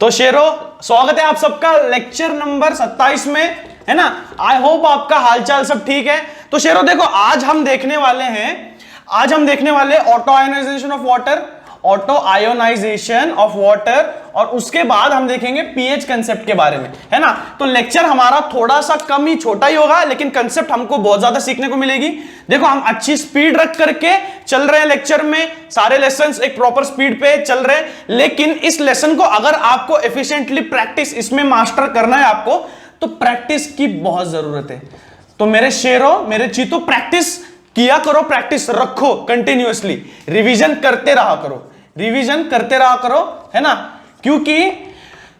तो शेरों, स्वागत है आप सबका लेक्चर नंबर 27 में, है ना। आई होप आपका हालचाल सब ठीक है। तो शेरों देखो, आज हम देखने वाले auto ionisation of water, auto ionisation of water, और उसके बाद हम देखेंगे पीएच कंसेप्ट के बारे में, है ना। तो लेक्चर हमारा थोड़ा सा कम ही छोटा ही होगा, लेकिन कंसेप्ट हमको बहुत ज्यादा सीखने को मिलेगी। देखो, हम अच्छी स्पीड रख करके चल रहे हैं लेक्चर में, सारे लेसन्स एक प्रॉपर स्पीड पे चल रहे हैं, लेकिन इस लेसन को अगर आपको एफिशिएंटली प्रैक्टिस इसमें मास्टर करना है आपको, तो प्रैक्टिस की बहुत जरूरत है। तो मेरे शेरों, मेरे चीतों, प्रैक्टिस किया करो, प्रैक्टिस रखो कंटिन्यूअसली, रिवीजन करते रहा करो, रिवीजन करते रहा करो, है ना। क्योंकि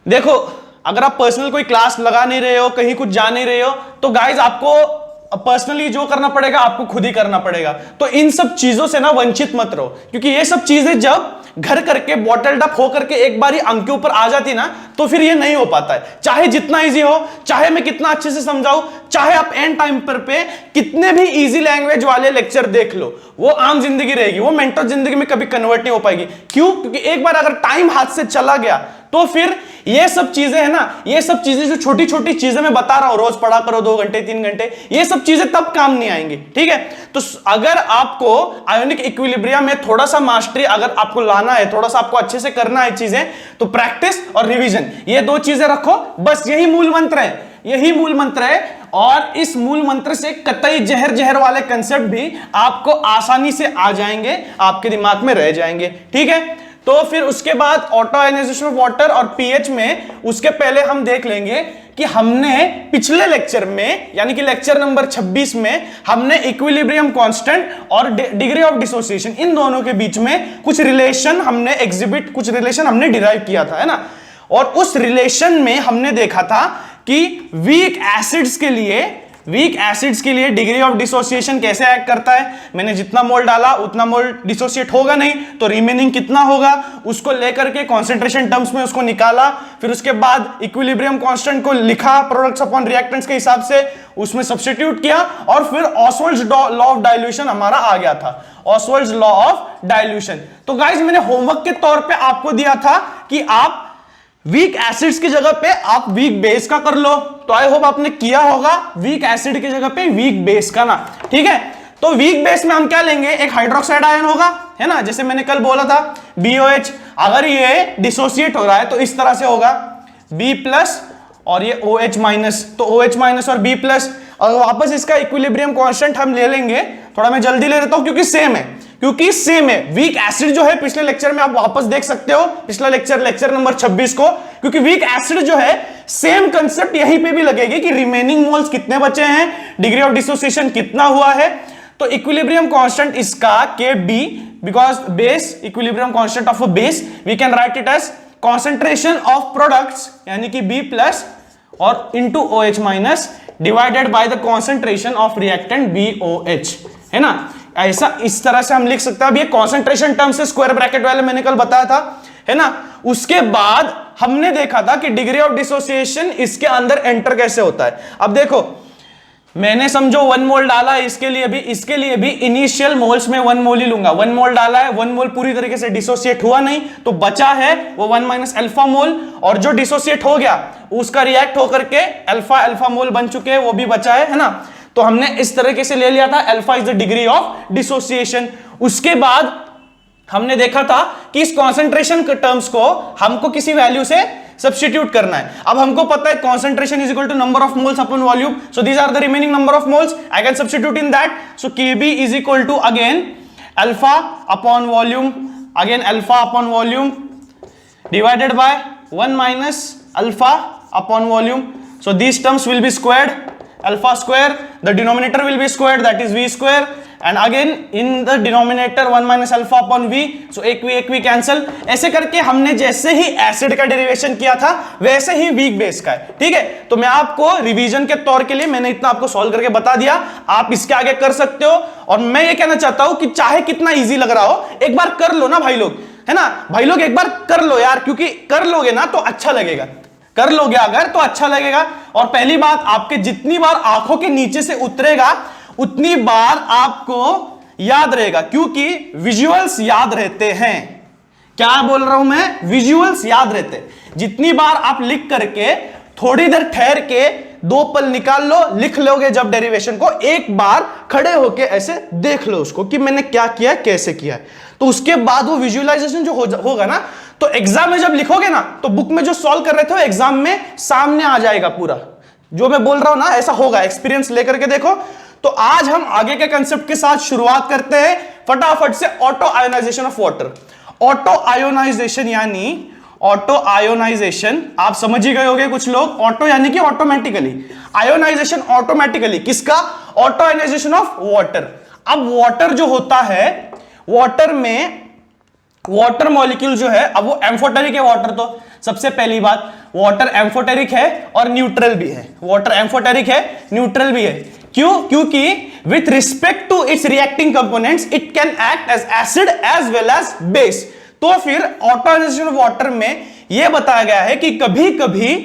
देखो, अगर आप पर्सनल कोई क्लास लगा नहीं रहे हो, कहीं कुछ जा नहीं रहे हो, तो गाइज आपको पर्सनली जो करना पड़ेगा आपको खुद ही करना पड़ेगा। तो इन सब चीजों से ना वंचित मत रहो, क्योंकि ये सब चीजें जब घर करके बॉटल्ड अप हो करके एक बार ही अंक के ऊपर आ जाती ना, तो फिर ये नहीं हो पाता है। चाहे जितना इजी हो, चाहे मैं कितना अच्छे से समझाऊं, चाहे आप एंड टाइम पर पे कितने भी इजी लैंग्वेज वाले लेक्चर देख लो, वो आम जिंदगी रहेगी, वो मेंटल जिंदगी में कभी कन्वर्ट नहीं हो पाएगी। क्यों? क्योंकि एक बार अगर टाइम हाथ से चला गया, तो फिर ये सब चीजें है ना, ये सब चीजें जो छोटी छोटी चीजें मैं बता रहा हूं, रोज पढ़ा करो 2 घंटे 3 घंटे, ये सब चीजें तब काम नहीं आएंगी, ठीक है। तो अगर आपको आयोनिक इक्विलिब्रियम में थोड़ा सा मास्टरी अगर आपको लाना है, थोड़ा सा आपको अच्छे से करना है चीजें, तो प्रैक्टिस और रिवीजन, ये 2 चीजें रखो, बस यही मूल मंत्र है, यही मूल मंत्र है। और इस मूल मंत्र से कतई जहर वाले कंसेप्ट भी आपको आसानी से आ जाएंगे, आपके दिमाग में रह जाएंगे, ठीक है। तो फिर उसके बाद ऑटो आयोनाइजेशन ऑफ वाटर और पीएच में, उसके पहले हम देख लेंगे कि हमने पिछले लेक्चर में, यानी कि लेक्चर नंबर 26 में, हमने इक्विलिब्रियम कांस्टेंट और डिग्री ऑफ डिसोसिएशन, इन दोनों के बीच में कुछ रिलेशन हमने कुछ रिलेशन हमने डिराइव किया था, है ना। और उस रिलेशन में हमने देखा था कि वीक एसिड्स के लिए डिग्री ऑफ डिसोसिएशन कैसे एक्ट करता है। मैंने जितना मोल डाला उतना मोल डिसोसिएट होगा नहीं, तो रिमेनिंग कितना होगा उसको लेकर के कॉन्सेंट्रेशन टर्म्स में उसको निकाला, फिर उसके बाद इक्विलिब्रियम कांस्टेंट को लिखा प्रोडक्ट्स अपॉन रिएक्टेंट्स के हिसाब से, उसमें सब्स्टिट्यूट किया, और फिर ऑसवाल्ड्स लॉ ऑफ डाइल्यूशन हमारा आ गया था, ऑसवाल्ड्स लॉ ऑफ डाइल्यूशन। तो गाइस, मैंने होमवर्क के तौर पे आपको दिया था कि आप वीक एसिड्स की जगह पे आप वीक बेस का कर लो, तो आई होप आपने किया होगा, वीक एसिड की जगह पे वीक बेस का ना, ठीक है। तो वीक बेस में हम क्या लेंगे, एक हाइड्रोक्साइड आयन होगा, है ना, जैसे मैंने कल बोला था BOH। अगर ये डिसोसिएट हो रहा है तो इस तरह से होगा B+ और ये OH-, तो OH- और B+, और वापस इसका इक्विलिब्रियम कांस्टेंट हम ले लेंगे। थोड़ा मैं जल्दी ले लेता हूं क्योंकि सेम है, वीक एसिड जो है पिछले लेक्चर में आप वापस देख सकते हो, पिछला लेक्चर नंबर 26 को, क्योंकि वीक एसिड जो है सेम कंसेप्ट यहीं पे भी लगेगी कि रिमेनिंग मोल्स कितने बचे हैं, डिग्री ऑफ डिसोसिएशन कितना हुआ है। तो इक्विलिब्रियम कांस्टेंट इसका Kb, because base, equilibrium constant of a base, we can write it as concentration of products, यानी कि B+ और into OH- divided by the concentration of reactant BOH, है ना। ऐसा इस तरह से हम लिख सकते हैं। अब ये कॉन्सेंट्रेशन टर्म से स्क्वायर ब्रैकेट वाले मैंने कल बताया था, है ना। उसके बाद हमने देखा था कि डिग्री ऑफ डिसोसिएशन इसके अंदर एंटर कैसे होता है। अब देखो, मैंने समझो 1 मोल डाला है, इसके लिए भी इनिशियल मोल्स में 1 मोल ही लूंगा। 1 मोल डाला है, 1 मोल पूरी तरीके से डिसोसिएट हुआ नहीं, तो बचा है वो 1 - अल्फा मोल, और जो डिसोसिएट हो गया उसका रिएक्ट होकर के अल्फा मोल बन चुके हैं, वो भी बचा है ना। तो हमने इस तरीके से ले लिया था, alpha is the degree of dissociation. उसके बाद हमने देखा था कि इस कॉन्सेंट्रेशन के टर्म्स को हमको किसी वैल्यू से सब्स्टिट्यूट करना है। अब हमको पता है concentration is equal to number of moles upon volume, so these are the remaining number of moles, I can substitute in that. So Kb is equal to again alpha upon volume, divided by 1 - alpha upon volume. So these terms will be squared, alpha square, the denominator will be squared, that is V square, and again in the denominator 1 - alpha upon V, so एक V cancel। ऐसे करके हमने जैसे ही acid का derivation किया था वैसे ही weak base का है, ठीक है। तो मैं आपको रिवीजन के तौर के लिए मैंने इतना आपको सॉल्व करके बता दिया, आप इसके आगे कर सकते हो। और मैं ये कहना चाहता हूं कि चाहे कितना ईजी लग रहा हो, एक बार कर लो ना भाई लोग, है ना। भाई लोग एक बार कर लो यार, क्योंकि कर लोगे ना तो अच्छा लगेगा, कर लोगे अगर तो अच्छा लगेगा। और पहली बात, आपके जितनी बार आंखों के नीचे से उतरेगा उतनी बार आपको याद रहेगा, क्योंकि विजुअल्स याद रहते हैं, क्या बोल रहा हूं मैं, विजुअल्स याद रहते। जितनी बार आप लिख करके थोड़ी देर ठहर के 2 पल निकाल लो, लिख लोगे जब डेरिवेशन को, एक बार खड़े होके ऐसे देख लो उसको कि मैंने क्या किया है, कैसे किया है, तो उसके बाद वो विजुअलाइजेशन जो होगा ना, तो एग्जाम में जब लिखोगे ना, तो बुक में जो सॉल्व कर रहे थे एग्जाम में सामने आ जाएगा पूरा। जो मैं बोल रहा हूं ना ऐसा होगा, एक्सपीरियंस लेकर के देखो। तो आज हम आगे के कंसेप्ट के साथ शुरुआत करते हैं फटाफट से, auto ionisation of water. Auto ionisation यानी, ऑटो आयोनाइजेशन आप समझ ही गए होंगे कुछ लोग, ऑटो यानी कि ऑटोमेटिकली, आयोनाइजेशन ऑटोमेटिकली, किसका, ऑटो आयोनाइजेशन ऑफ वाटर। अब वाटर जो होता है, वाटर में वाटर मॉलिक्यूल जो है, अब वो एम्फोटेरिक है वाटर, तो सबसे पहली बात वाटर एम्फोटेरिक है और न्यूट्रल भी है। वाटर एम्फोटेरिक है, न्यूट्रल भी है। क्यों? क्योंकि with respect to its reacting components it can act as acid as well as base. तो फिर ऑटो आयोनाइजेशन ऑफ वाटर में यह बताया गया है कि कभी कभी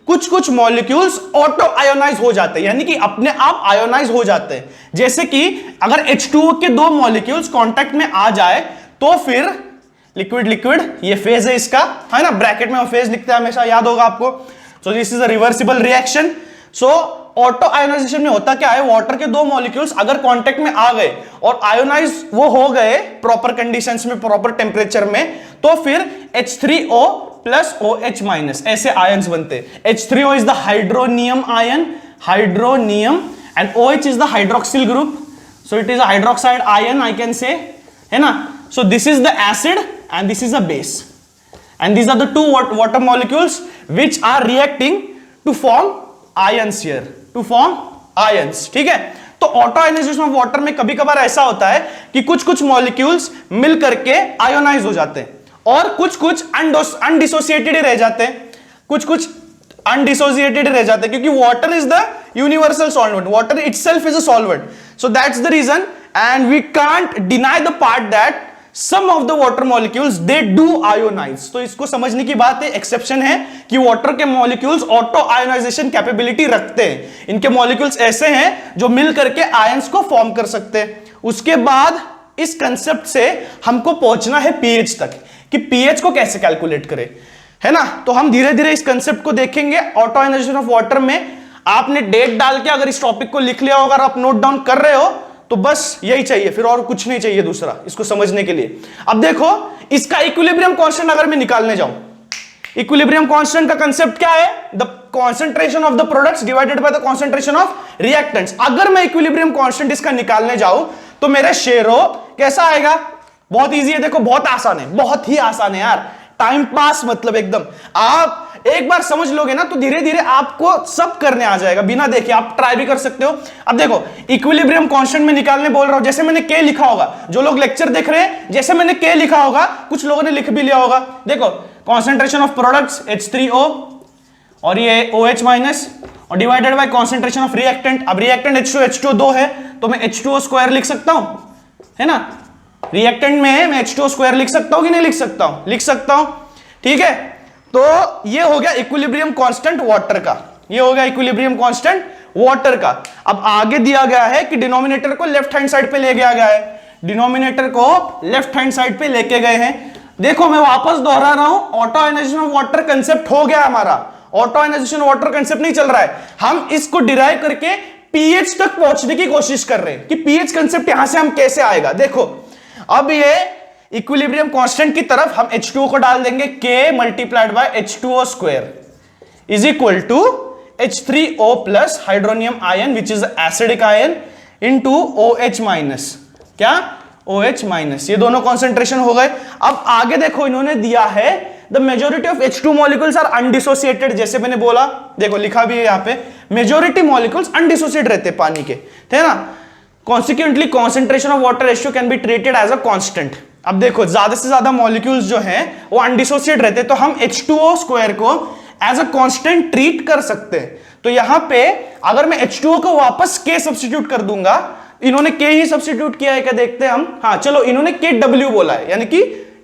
कुछ कुछ मॉलिक्यूल्स ऑटो आयोनाइज हो जाते हैं, यानी कि अपने आप आयोनाइज हो जाते हैं। जैसे कि अगर H2O के 2 मॉलिक्यूल्स कांटेक्ट में आ जाए तो फिर लिक्विड लिक्विड, ये फेज है इसका, है ना, ब्रैकेट में वो फेज लिखते हैं हमेशा, याद होगा आपको। So this is a reversible reaction. So auto ionisation में होता क्या है, वाटर के 2 मॉलिक्यूल्स अगर कांटेक्ट में आ गए और आयोनाइज वो हो गए प्रॉपर कंडीशंस में, प्रॉपर टेम्परेचर में, तो फिर H3O प्लस OH माइनस ऐसे आयंस बनते हैं। H3O is the hydronium ion, hydronium, and OH is the hydroxyl group, so it is a hydroxide ion I can say, है ना। सो this is the acid and this is a base, and these are the 2 water molecules which are reacting to form ions here, to form ions, ठीक है। तो auto ionisation of water में कभी कभार ऐसा होता है कि कुछ कुछ मॉलिक्यूल्स मिल करके आयोनाइज हो जाते हैं और कुछ कुछ अनडिसोसिएटेड रह जाते हैं, कुछ कुछ अनडिसोसिएटेड रह जाते हैं, क्योंकि water is the universal solvent, water itself is a solvent. So that's the reason and we can't deny the part that some of the water molecules they do ionize। तो इसको समझने की बात है, एक्सेप्शन है कि वाटर के molecules auto ionisation capability रखते हैं। इनके मॉलिक्यूल्स ऐसे हैं जो मिल करके आयंस को फॉर्म कर सकते हैं। उसके बाद इस कंसेप्ट से हमको पहुंचना है पीएच तक, कि पीएच को कैसे कैलकुलेट करें, है ना। तो हम धीरे धीरे इस कंसेप्ट को देखेंगे ऑटो आयोनाइजेशन ऑफ वाटर में। आपने डेट डाल के अगर इस टॉपिक को लिख लिया हो, अगर आप नोट डाउन कर रहे हो, तो बस यही चाहिए, फिर और कुछ नहीं चाहिए दूसरा इसको समझने के लिए। अब देखो इसका इक्विलिब्रियम कांस्टेंट अगर मैं निकालने जाऊं, इक्विलिब्रियम कांस्टेंट का कांसेप्ट क्या है, the concentration of the products divided by the concentration of reactants. अगर मैं इक्विलिब्रियम कांस्टेंट इसका निकालने जाऊं तो मेरा शेरो कैसा आएगा, बहुत इजी है, देखो बहुत आसान है, बहुत ही आसान है यार, टाइम पास मतलब एकदम। आप एक बार समझ लोगे ना तो धीरे धीरे आपको सब करने आ जाएगा, बिना देखे आप ट्राई भी कर सकते हो। अब देखो इक्विलिब्रियम कांस्टेंट में निकालने बोल रहा हूं, जैसे मैंने K लिखा होगा, जो लोग लेक्चर देख रहे हैं जैसे मैंने K लिखा होगा, कुछ लोगों ने लिख भी लिया होगा। देखो कॉन्सेंट्रेशन ऑफ प्रोडक्ट्स H3O और ये OH माइनस और divided by concentration of reactant. अब रिएक्टेंट H2O 2 है तो मैं H2O स्क्वायर लिख सकता हूं, है ना। रिएक्टेंट में मैं H2O स्क्वायर लिख सकता हूं कि नहीं लिख सकता हूं, लिख सकता हूं, ठीक है। तो ये हो गया इक्विलिब्रियम कांस्टेंट वाटर का, ये हो गया इक्विलिब्रियम कांस्टेंट वाटर का। अब आगे दिया गया है कि डिनोमिनेटर को लेफ्ट हैंड साइड पे ले गया गया है, डिनोमिनेटर को लेफ्ट हैंड साइड पे लेके गए हैं। देखो मैं वापस दोहरा रहा हूं, auto ionisation of water concept हो गया हमारा, ऑटो आयोनाइजेशन वाटर कंसेप्ट नहीं चल रहा है, हम इसको डिराइव करके पीएच तक पहुंचने की कोशिश कर रहे हैं कि पीएच कंसेप्ट यहां से हम कैसे आएगा। देखो अब ये इक्विलिब्रियम कांस्टेंट की तरफ हम H2O को डाल देंगे, K multiplied by H2O square is equal to H3O plus hydronium ion which is acidic ion into OH minus, क्या OH माइनस, ये दोनों कॉन्सेंट्रेशन हो गए। अब आगे देखो इन्होंने दिया है the majority of H2 molecules are undissociated, जैसे मैंने बोला, देखो लिखा भी है यहां पे, मेजोरिटी मॉलिक्यूल्स अनडिसोसिएटेड रहते हैं पानी के, है ना। Consequently concentration of water ratio can be treated as a constant. अब देखो ज्यादा से ज्यादा मॉलिक्यूल्स जो हैं वो अनडिसोसिएट रहते हैं, तो हम H2O स्क्वायर को एज अ कांस्टेंट ट्रीट कर सकते हैं। तो यहां पे अगर मैं H2O को वापस K सब्स्टिट्यूट कर दूंगा, इन्होंने K ही सब्स्टिट्यूट किया है क्या देखते हैं हम, हाँ चलो इन्होंने KW बोला है, यानी कि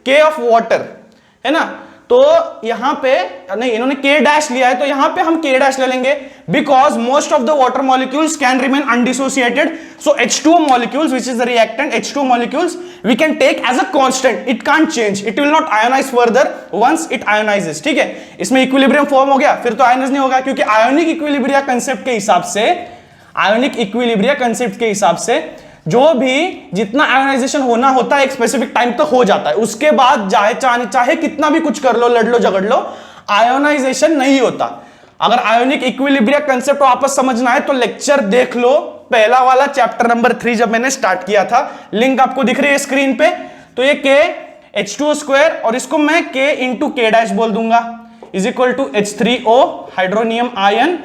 K ऑफ वाटर, है ना। तो यहां पे नहीं, इन्होंने K डैश लिया है, तो यहां पे हम K डैश ले लेंगे, because most of the water molecules can remain undissociated. So H2O molecules, which is the reactant, H2O molecules we can take as a constant. It can't change, it will not ionize further once it ionizes. ठीक है, इसमें equilibrium form हो गया, फिर तो ionise नहीं होगा, क्योंकि आयोनिक इक्विलिब्रिया कंसेप्ट के हिसाब से, आयोनिक इक्विलिब्रिया कंसेप्ट के हिसाब से जो भी जितना आयोनाइजेशन होना होता है एक स्पेसिफिक टाइम तक हो जाता है, उसके बाद चाहे कितना भी कुछ कर लो, लड़ लो, झगड़ लो, आयोनाइजेशन नहीं होता. अगर आयोनिक इक्विलिब्रिया कंसेप्ट वापस समझना है तो लेक्चर देख लो, पहला वाला चैप्टर नंबर 3 जब मैंने स्टार्ट किया था, लिंक आपको दिख रही है स्क्रीन पे. तो ये K H2O स्क्वायर और इसको मैं K इंटू K डैश बोल दूंगा is equal to H3O hydronium ion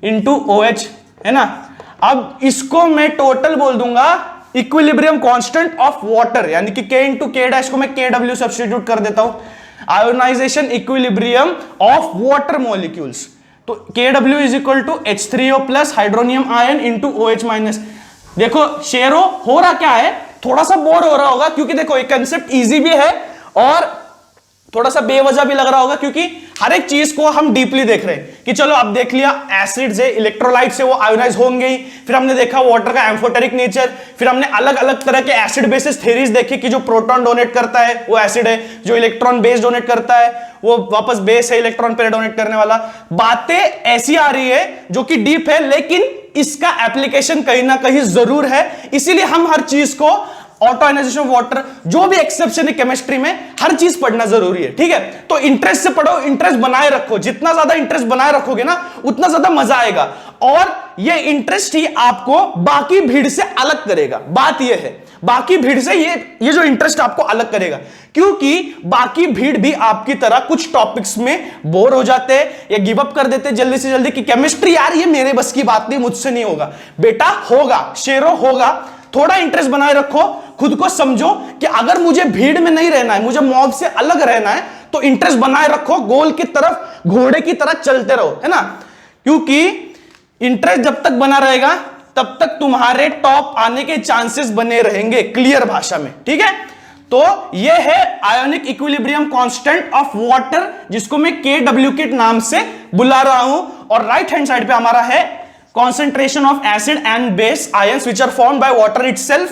into OH, है ना. अब इसको मैं टोटल बोल दूंगा इक्विलिब्रियम कांस्टेंट ऑफ वाटर, यानी कि K इंटू K डैश को मैं KW सब्स्टिट्यूट कर देता हूं, ionisation equilibrium of water molecules. तो KW is equal to H3O plus hydronium ion into OH minus. देखो शेरो हो रहा क्या है, थोड़ा सा बोर हो रहा होगा, क्योंकि देखो ये कंसेप्ट इजी भी है और थोड़ा सा बेवजह भी लग रहा होगा, क्योंकि हर एक चीज को हम डीपली देख रहे हैं कि चलो अब देख लिया एसिड से, इलेक्ट्रोलाइट से वो आयोनाइज होंगे ही, फिर हमने देखा वाटर का एम्फोटेरिक नेचर, फिर हमने अलग अलग तरह के एसिड बेसिस थ्योरीज देखी कि जो प्रोटॉन डोनेट करता है वो एसिड है, जो इलेक्ट्रॉन बेस डोनेट करता है वो वापस बेस है इलेक्ट्रॉन पेयर डोनेट करने वाला. बातें ऐसी आ रही है जो कि डीप है, लेकिन इसका एप्लीकेशन कहीं ना कहीं जरूर है, इसीलिए हम हर चीज को ऑटो आयनाइजेशन ऑफ वाटर, जो भी एक्सेप्शन है केमिस्ट्री में, हर चीज पढ़ना जरूरी है. ठीक है, तो इंटरेस्ट से पढ़ो, इंटरेस्ट बनाए रखो, जितना ज्यादा इंटरेस्ट बनाए रखोगे ना उतना ज्यादा मजा आएगा, और ये इंटरेस्ट ही आपको बाकी भीड़ से अलग करेगा. बात ये है, बाकी भीड़ से ये जो इंटरेस्ट आपको अलग करेगा, क्योंकि बाकी भीड़ भी आपकी तरह कुछ टॉपिक्स में बोर हो जाते हैं या गिव अप कर देते हैं जल्दी से जल्दी कि केमिस्ट्री यार ये मेरे बस की बात नहीं, मुझसे नहीं होगा. बेटा होगा, शेरो होगा. थोड़ा इंटरेस्ट बनाए रखो, खुद को समझो कि अगर मुझे भीड़ में नहीं रहना है, मुझे मॉब से अलग रहना है, तो इंटरेस्ट बनाए रखो, गोल की तरफ घोड़े की तरह चलते रहो, है ना. क्योंकि इंटरेस्ट जब तक बना रहेगा तब तक तुम्हारे टॉप आने के चांसेस बने रहेंगे, क्लियर भाषा में. ठीक है, तो ये है ionic equilibrium constant of water, जिसको मैं KW के नाम से बुला रहा हूं. और राइट हैंड साइड पे हमारा है concentration of acid and base ions which are formed by water itself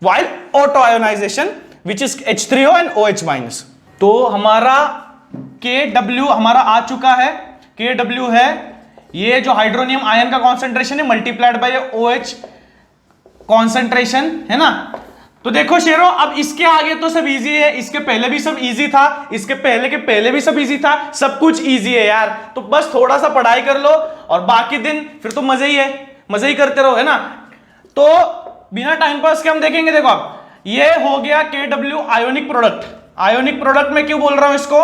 while autoionization, which is H3O and OH minus. तो हमारा KW हमारा आ चुका है, KW है ये जो हाइड्रोनियम आयन का कॉन्सेंट्रेशन है मल्टीप्लाइड बाय OH कॉन्सेंट्रेशन, है ना. तो देखो शेरो, अब इसके आगे तो सब इजी है, इसके पहले भी सब इजी था, इसके पहले के पहले भी सब इजी था, सब कुछ इजी है यार. तो बस थोड़ा सा पढ़ाई कर लो और बाकी दिन फिर तो मजे ही है, मजे ही करते रहो, है ना. तो बिना टाइम पास के हम देखेंगे. देखो अब ये हो गया KW ionic product. Ionic product में क्यों बोल रहा हूं इसको,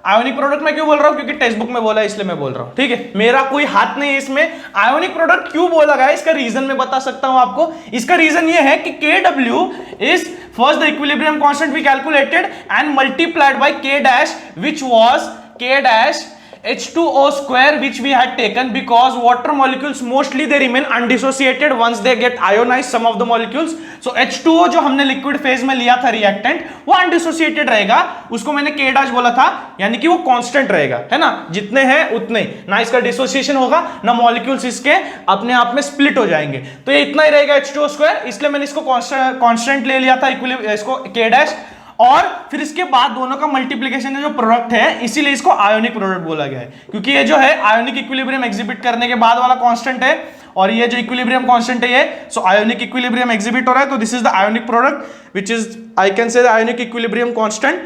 आयोनिक प्रोडक्ट में क्यों बोल रहा हूं, क्योंकि टेक्स्ट बुक में बोला है इसलिए मैं बोल रहा हूं. ठीक है, मेरा कोई हाथ नहीं है इसमें. आयोनिक प्रोडक्ट क्यों बोला गया, इसका रीजन मैं बता सकता हूं आपको. इसका रीजन ये है कि KW is first the equilibrium constant we calculated and multiplied by K dash which was K dash H2O square which we had taken because water molecules mostly they remain undissociated once they get ionized, some of the molecules. So H2O जो हमने liquid phase में लिया था reactant, वो undissociated रहेगा, उसको मैंने K dash बोला था, यानी कि वो कांस्टेंट रहेगा, है ना. जितने हैं उतने, ना इसका डिसोसिएशन होगा ना मॉलिक्यूल्स इसके अपने आप में स्प्लिट हो जाएंगे. तो ये इतना ही रहेगा H2O स्क्वायर, इसलिए मैंने इसको कांस्टेंट ले लिया था, इसको K डैश. और फिर इसके बाद दोनों का मल्टीप्लिकेशन है जो प्रोडक्ट है, इसीलिए इसको आयोनिक प्रोडक्ट बोला गया है, क्योंकि ये जो है आयोनिक इक्विलिब्रियम एग्जिबिट करने के बाद वाला कांस्टेंट है, और ये जो इक्विलिब्रियम कांस्टेंट है ये, सो आयोनिक इक्विलिब्रियम एग्जिबिट हो रहा है, तो this is the ionic product which is I can say the ionic equilibrium constant.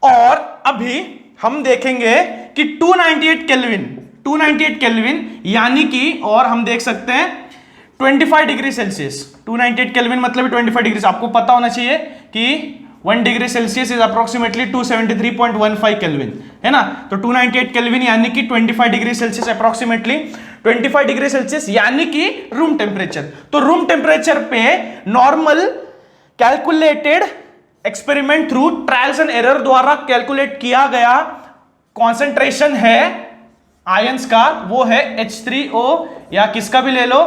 और अभी हम देखेंगे कि 298 केल्विन यानी कि, और हम देख सकते हैं 25 डिग्री सेल्सियस. 298 केल्विन मतलब 25 डिग्री. आपको पता होना चाहिए कि 1 degree Celsius is approximately 273.15 kelvin, है ना. तो 298 केल्विन यानी कि 25 degree Celsius, approximately 25 degree Celsius यानी कि रूम टेम्परेचर. तो रूम टेम्परेचर पे normal calculated experiment through trials and error द्वारा कैलकुलेट किया गया कॉन्सेंट्रेशन है आयंस का, वो है H3O या किसका भी ले लो,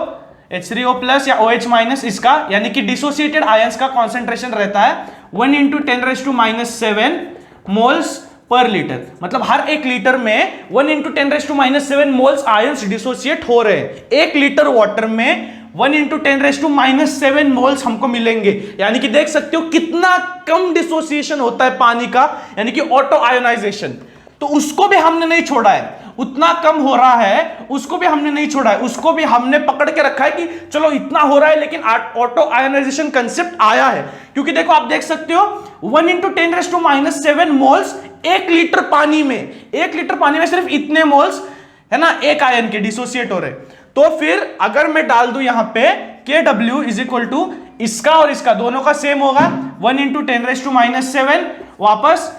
H3O प्लस या OH माइनस इसका, यानी कि डिसोसिएटेड आयंस का कॉन्सेंट्रेशन रहता है 1 × 10⁻⁷ मोल्स पर लीटर, मतलब हर 1 लीटर में 1 × 10⁻⁻7 मोल्स आयंस डिसोसिएट हो रहे हैं। 1 लीटर वाटर में 1 × 10⁻7 मोल्स हमको मिलेंगे, यानी कि देख सकते हो कितना कम डिसोसिएशन होता है पानी का, यानी कि ऑटो आयोनाइजेशन। तो उसको भी हमने नहीं छोड़ा है, उतना कम हो रहा है उसको भी हमने नहीं छोड़ा है, उसको भी हमने पकड़ के रखा है कि चलो इतना हो रहा है, लेकिन ऑटो आयोनाइजेशन कंसेप्ट आया है। क्योंकि देखो आप देख सकते हो 1 × 10⁻7 मोल्स 1 लीटर पानी में, 1 लीटर पानी में सिर्फ इतने मोल्स है ना एक आयन के डिसोसिएट हो रहे। तो फिर अगर मैं डाल दूं यहां पे KW = इसका और इसका दोनों का सेम होगा, 1 × 10⁻7 वापस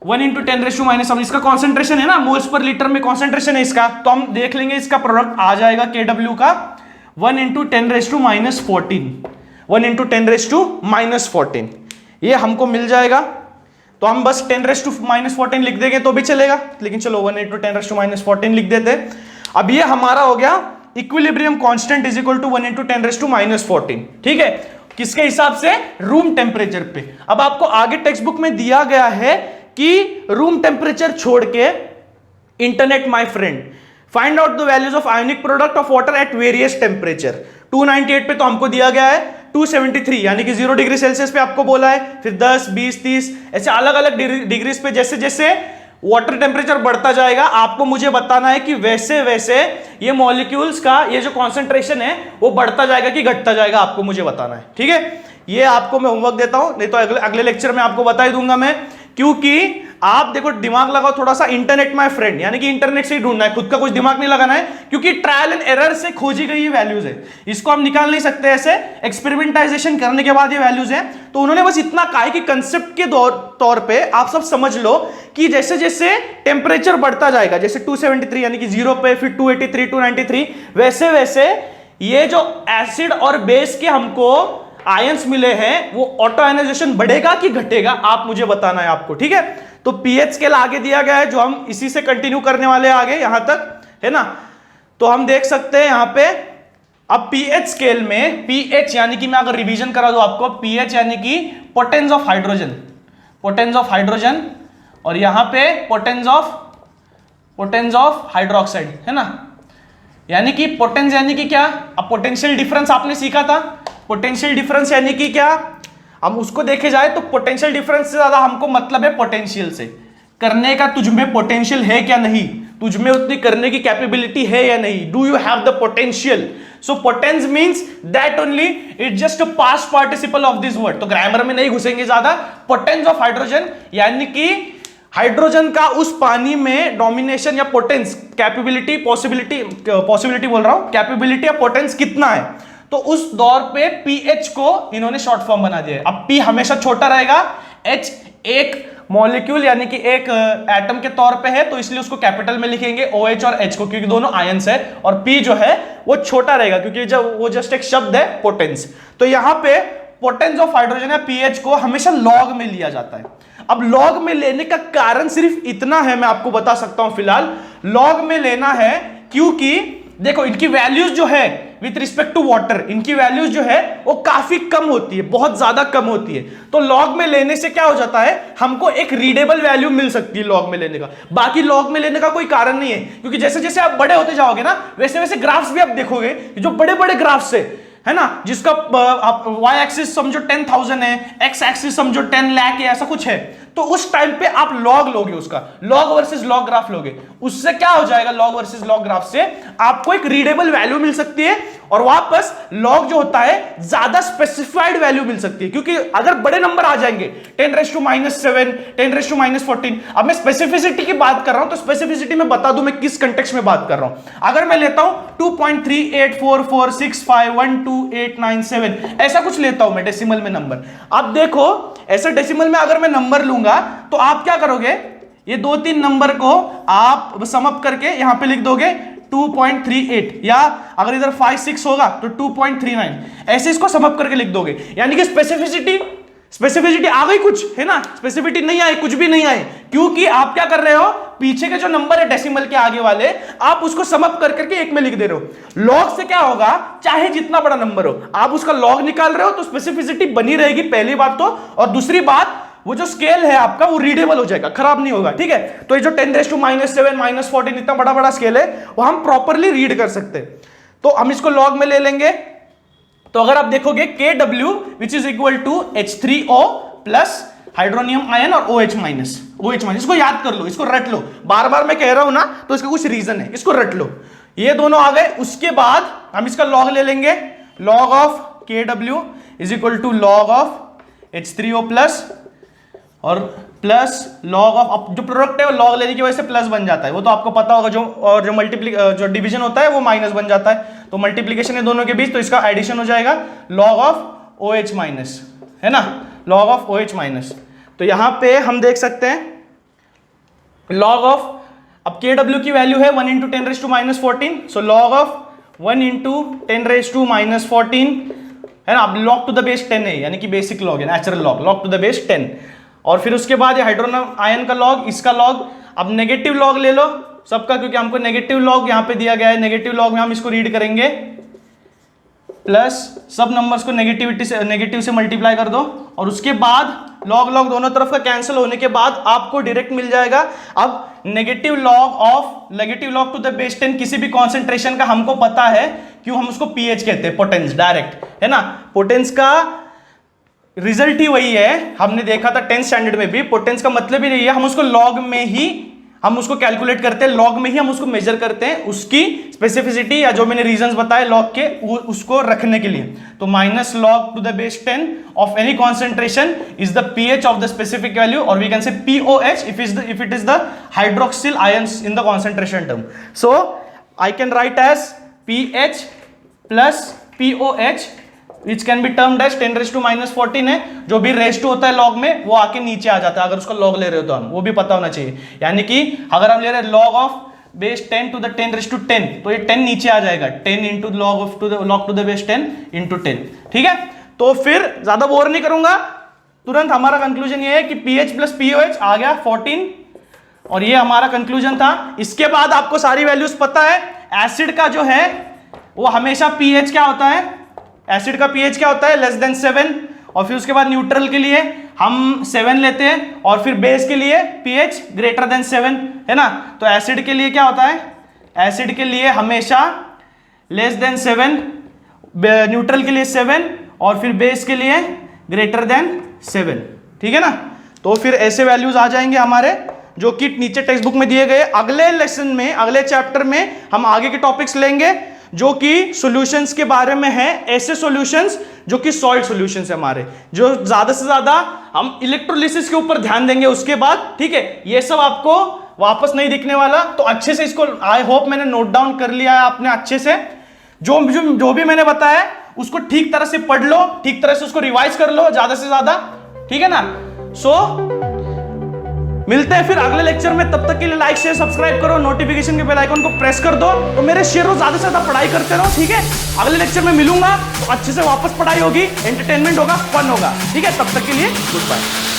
1 × 10⁻7, इसका कॉन्सेंट्रेशन है ना मोल्स पर लीटर में कॉन्सेंट्रेशन है इसका, तो हम देख लेंगे इसका प्रोडक्ट आ जाएगा KW का 1 × 10⁻14, 1 × 10⁻14 ये हमको मिल जाएगा। तो हम बस 10⁻14 लिख देंगे तो भी चलेगा, लेकिन चलो 1 × 10⁻14 लिख देते। अब ये हमारा हो गया इक्विलिब्रियम कांस्टेंट = 1 × 10⁻14, ठीक है, किसके हिसाब से? रूम टेम्परेचर पे। अब आपको आगे टेक्स्ट बुक में दिया गया है कि रूम टेम्परेचर छोड़ के internet my friend find out the values of ionic product of water at various temperature. 298 पे तो हमको दिया गया है, 273 यानी कि 0 डिग्री सेल्सियस पे आपको बोला है, फिर 10, 20, 30 ऐसे अलग अलग डिग्रीज पे जैसे जैसे वाटर टेम्परेचर बढ़ता जाएगा आपको मुझे बताना है कि वैसे वैसे ये मॉलिक्यूल्स का ये जो कॉन्सेंट्रेशन है वो बढ़ता जाएगा कि घटता जाएगा, आपको मुझे बताना है, ठीक है। ये आपको मैं होमवर्क देता हूं, नहीं तो अगले लेक्चर में आपको बता ही दूंगा मैं, क्योंकि आप देखो दिमाग लगाओ थोड़ा सा, इंटरनेट माय फ्रेंड यानी कि इंटरनेट से ही ढूंढना है, खुद का कुछ दिमाग नहीं लगाना है, क्योंकि ट्रायल एंड एरर से खोजी गई ये वैल्यूज है, इसको हम निकाल नहीं सकते ऐसे, एक्सपेरिमेंटाइजेशन करने के बाद ये वैल्यूज है। तो उन्होंने बस इतना कहा है कि कंसेप्ट के तौर पे आप सब समझ लो कि जैसे जैसे टेम्परेचर बढ़ता जाएगा, जैसे 273 यानी कि 0 पे, फिर 283, 293, वैसे वैसे ये जो एसिड और बेस के हमको आयंस मिले हैं वो ऑटो आयनाइजेशन बढ़ेगा कि घटेगा, आप मुझे बताना है आपको, ठीक है। तो पीएच स्केल आगे दिया गया है जो हम इसी से कंटिन्यू करने वाले हैं आगे यहां तक, है ना। तो हम देख सकते हैं यहां पे अब पीएच स्केल में, पीएच यानी कि मैं अगर रिवीजन करा दूं आपको, पीएच यानी कि potence of hydrogen, potence of hydrogen, और यहां पे पोटेंस ऑफ हाइड्रोक्साइड, है ना। यानी कि पोटेंस यानी कि क्या, अब पोटेंशियल डिफरेंस आपने सीखा था, पोटेंशियल डिफरेंस यानी कि क्या, हम उसको देखे जाए तो पोटेंशियल डिफरेंस से ज्यादा हमको मतलब है पोटेंशियल से, करने का तुझ में पोटेंशियल है क्या नहीं, तुझ में उतनी करने की कैपेबिलिटी है या नहीं, do you have the potential. So potence means that only, it just a past participle of this word, तो ग्रामर में नहीं घुसेंगे ज्यादा। पोटेंस ऑफ हाइड्रोजन यानी कि हाइड्रोजन का उस पानी में डोमिनेशन या पोटेंस, कैपेबिलिटी, पॉसिबिलिटी बोल रहा हूं, कैपेबिलिटी या पोटेंस कितना है। तो उस दौर पे पीएच को इन्होंने शॉर्ट फॉर्म बना दिया है। अब पी हमेशा छोटा रहेगा, एच एक मॉलिक्यूल यानी कि एक एटम के तौर पे है, तो इसलिए उसको कैपिटल में लिखेंगे OH और H को, क्योंकि दोनों आयंस है, और P जो है वो छोटा रहेगा क्योंकि जब वो जस्ट एक शब्द है पोटेंस। तो यहां पे पोटेंस ऑफ हाइड्रोजन या पीएच को हमेशा लॉग में लिया जाता है। अब लॉग में लेने का कारण सिर्फ इतना है, मैं आपको बता सकता हूं फिलहाल, लॉग में लेना है क्योंकि देखो इनकी वैल्यूज जो है विथ रिस्पेक्ट टू वाटर, इनकी वैल्यूज जो है वो काफी कम होती है, बहुत ज्यादा कम होती है। तो लॉग में लेने से क्या हो जाता है, हमको एक रीडेबल वैल्यू मिल सकती है लॉग में लेने का, बाकी लॉग में लेने का कोई कारण नहीं है, क्योंकि जैसे जैसे आप बड़े होते जाओगे ना वैसे वैसे ग्राफ्स भी आप देखोगे, जो बड़े बड़े ग्राफ्स है ना, जिसका आप वाई एक्सिस समझो 10,000 है, एक्स एक्सिस समझो 10 लाख है, ऐसा कुछ है, तो उस टाइम पे आप लॉग लोगे, उसका लॉग वर्सेस लॉग ग्राफ लोगे, उससे क्या हो जाएगा, लॉग वर्सेस लॉग ग्राफ से आपको एक रीडेबल वैल्यू मिल सकती है, और वापस लॉग जो होता है ज्यादा स्पेसिफाइड वैल्यू मिल सकती है, क्योंकि अगर बड़े नंबर आ जाएंगे 10⁻⁷, 10⁻⁴, अब मैं स्पेसिफिसिटी की बात कर रहा हूं, तो स्पेसिफिसिटी में बता दूं मैं किस कंटेक्स्ट में बात कर रहा हूं। अगर मैं लेता हूं 2.384465128997 ऐसा कुछ लेता हूं मैं डेसिमल में नंबर, अब देखो ऐसे डेसिमल में अगर मैं नंबर लूंगा तो आप क्या करोगे, ये 2-3 नंबर को आप सम अप करके यहां पे लिख दोगे 2.38, या अगर इधर 5-6 होगा तो 2.39, ऐसे इसको सम अप करके लिख दोगे, यानी कि स्पेसिफिसिटी आ गई कुछ, है ना, स्पेसिफिसिटी नहीं आई, कुछ भी नहीं आई, क्योंकि आप क्या कर रहे हो, पीछे के जो नंबर है डेसिमल के आगे वाले आप उसको सम अप कर करके एक में लिख दे रहे हो। लॉग से क्या होगा, चाहे जितना बड़ा नंबर हो आप उसका लॉग निकाल रहे हो तो स्पेसिफिसिटी बनी रहेगी, पहली बात तो, और दूसरी बात वो जो स्केल है आपका वो रीडेबल हो जाएगा, खराब नहीं होगा, ठीक है। तो ये जो 10⁻⁻⁷ -14 इतना बड़ा बड़ा स्केल है वो हम प्रॉपरली रीड कर सकते हैं। तो हम इसको लॉग में ले लेंगे। तो अगर आप देखोगे Kw which is equal to H3O plus hydronium ion और OH माइनस, इसको याद कर लो, इसको रट लो, बार बार मैं कह रहा हूं ना तो इसका कुछ रीजन है, इसको रट लो। ये दोनों आ गए, उसके बाद हम इसका लॉग ले लेंगे, log of Kw is equal to log of H3O plus और प्लस लॉग ऑफ, अब जो प्रोडक्ट है वो लॉग लेने की वजह से प्लस बन जाता है, वो तो आपको पता होगा, जो डिवीजन होता है वो माइनस बन जाता है, तो मल्टीप्लीकेशन है दोनों के बीच, तो इसका एडिशन हो जाएगा लॉग ऑफ OH माइनस, है ना, लॉग ऑफ OH माइनस। तो यहां पे हम देख सकते हैं लॉग ऑफ, अब Kw की वैल्यू है 1 × 10⁻⁻14, सो लॉग ऑफ 1 × 10⁻⁻14 है ना, अब लॉग टू द बेस 10 है, यानी कि बेसिक लॉग है, natural log to the base 10। और फिर उसके बाद ये हाइड्रोनियम आयन का लॉग, इसका लॉग, अब नेगेटिव लॉग ले लो सबका, क्योंकि हमको नेगेटिव लॉग यहां पे दिया गया है, नेगेटिव लॉग में हम इसको रीड करेंगे, प्लस सब नंबर्स को नेगेटिव से मल्टीप्लाई कर दो, और उसके बाद लॉग दोनों तरफ का कैंसिल होने के बाद आपको डायरेक्ट मिल जाएगा। अब negative log to the base 10 किसी भी कॉन्सेंट्रेशन का हमको पता है, क्यों, हम उसको pH कहते हैं, पोटेंस, डायरेक्ट, है ना। पोटेंस का रिजल्ट ही वही है, हमने देखा था 10th स्टैंडर्ड में भी, पोटेंस का मतलब ही नहीं है, हम उसको लॉग में ही हम उसको कैलकुलेट करते हैं, लॉग में ही हम उसको मेजर करते हैं, उसकी स्पेसिफिसिटी या जो मैंने रीजंस बताए लॉग के उसको रखने के लिए। तो minus log to the base 10 of any concentration is the pH of the specific value, और we can say POH if it is the hydroxyl ions in the concentration term. So I can write as pH plus POH which can be termed as 10⁻⁻14 है, जो भी raise to होता है log में वो आके नीचे आ जाता है, अगर उसका लॉग ले रहे हो तो हम, वो भी पता होना चाहिए, यानी कि अगर हम ले रहे हैं log of base 10 to the 10⁻10 तो ये 10 नीचे आ जाएगा, 10 into log to the base 10 into 10, ठीक है। तो फिर ज्यादा बोर नहीं करूंगा, तुरंत हमारा कंक्लूजन ये है कि pH प्लस POH आ गया 14, और ये हमारा कंक्लूजन था। इसके बाद आपको सारी वैल्यूज पता है, एसिड का जो है वो हमेशा pH क्या होता है, एसिड का pH क्या होता है, <7, और फिर उसके बाद न्यूट्रल के लिए हम 7 लेते हैं, और फिर बेस के लिए pH <7, है ना। तो एसिड के लिए क्या होता है, एसिड के लिए हमेशा <7, न्यूट्रल के लिए 7, और फिर बेस के लिए <7, ठीक है ना। तो फिर ऐसे वैल्यूज आ जाएंगे हमारे, जो कि नीचे टेक्स्ट बुक में दिए गए। अगले लेसन में, अगले चैप्टर में हम आगे के टॉपिक्स लेंगे जो कि सॉल्यूशंस के बारे में है, ऐसे सॉल्यूशंस जो कि सॉल्ट सॉल्यूशंस है हमारे, जो ज्यादा से ज्यादा हम इलेक्ट्रोलिसिस के ऊपर ध्यान देंगे उसके बाद, ठीक है। ये सब आपको वापस नहीं दिखने वाला, तो अच्छे से इसको, आई होप मैंने नोट डाउन कर लिया है आपने अच्छे से, जो भी मैंने बताया उसको ठीक तरह से पढ़ लो, ठीक तरह से उसको रिवाइज कर लो ज्यादा से ज्यादा, ठीक है ना। मिलते हैं फिर अगले लेक्चर में, तब तक के लिए लाइक शेयर सब्सक्राइब करो, नोटिफिकेशन के बेल आइकन को प्रेस कर दो, तो मेरे शेयरों ज्यादा से ज्यादा पढ़ाई करते रहो, ठीक है। अगले लेक्चर में मिलूंगा तो अच्छे से वापस पढ़ाई होगी, एंटरटेनमेंट होगा, फन होगा, ठीक है। तब तक के लिए गुड बाय।